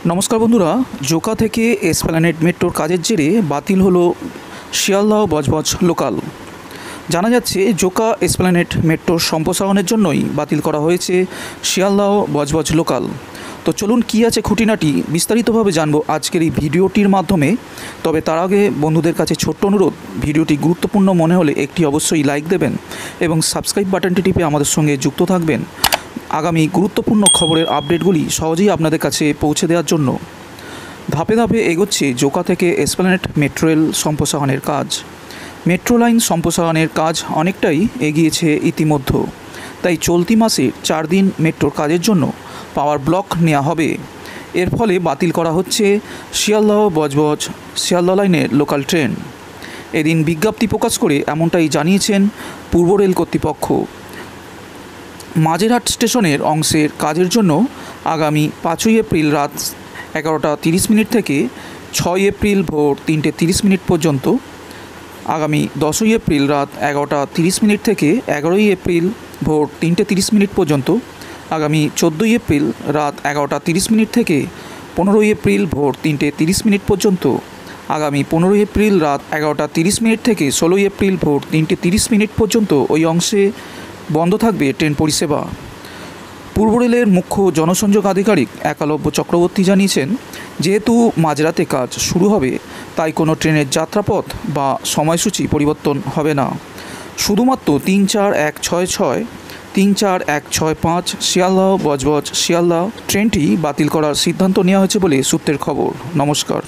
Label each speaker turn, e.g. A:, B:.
A: নমস্কার বন্ধুরা, জোকা থেকে এসপ্ল্যানেড মেট্রোর কাজের জেরে বাতিল হলো শিয়ালদহ বজবজ লোকাল। জানা যাচ্ছে জোকা এসপ্ল্যানেড মেট্রোর সম্প্রসারণের জন্যই বাতিল করা হয়েছে শিয়ালদহ বজবজ লোকাল। তো চলুন কী আছে খুঁটিনাটি বিস্তারিতভাবে জানবো আজকের এই ভিডিওটির মাধ্যমে। তবে তার আগে বন্ধুদের কাছে ছোট্ট অনুরোধ, ভিডিওটি গুরুত্বপূর্ণ মনে হলে একটি অবশ্যই লাইক দেবেন এবং সাবস্ক্রাইব বাটনটি টিপে আমাদের সঙ্গে যুক্ত থাকবেন আগামী গুরুত্বপূর্ণ খবরের আপডেটগুলি সহজেই আপনাদের কাছে পৌঁছে দেওয়ার জন্য। ধাপে ধাপে এগোচ্ছে জোকা থেকে এসপ্ল্যানেড মেট্রো রেল সম্প্রসারণের কাজ। মেট্রো লাইন সম্প্রসারণের কাজ অনেকটাই এগিয়েছে ইতিমধ্যে, তাই চলতি মাসে 4 দিন মেট্রোর কাজের জন্য পাওয়ার ব্লক নেওয়া হবে। এর ফলে বাতিল করা হচ্ছে শিয়ালদহ বজবজ শিয়ালদহ লাইনের লোকাল ট্রেন। এদিন বিজ্ঞপ্তি প্রকাশ করে এমনটাই জানিয়েছেন পূর্ব রেল কর্তৃপক্ষ। মাঝেরহাট স্টেশনের অংশের কাজের জন্য আগামী 5ই এপ্রিল রাত 11:30 থেকে 6 এপ্রিল ভোর 3:30 পর্যন্ত, আগামী 10ই এপ্রিল রাত 11:30 থেকে 11ই এপ্রিল ভোর 3:30 পর্যন্ত, আগামী 14ই এপ্রিল রাত 11:30 থেকে 15ই এপ্রিল ভোর 3:30 পর্যন্ত, আগামী 15ই এপ্রিল রাত 11:30 থেকে 16ই এপ্রিল ভোর 3:30 পর্যন্ত ওই অংশে বন্ধ থাকবে ট্রেন পরিষেবা। পূর্ব রেলের মুখ্য জনসংযোগ আধিকারিক একলব্য চক্রবর্তী জানিয়েছেন, যেহেতু মাঝরাতে কাজ শুরু হবে তাই কোনো ট্রেনের যাত্রাপথ বা সময়সূচি পরিবর্তন হবে না। শুধুমাত্র 34166, 34165 শিয়ালদহ বজবজ শিয়ালদহ ট্রেনটি বাতিল করার সিদ্ধান্ত নেওয়া হয়েছে বলে সূত্রের খবর। নমস্কার।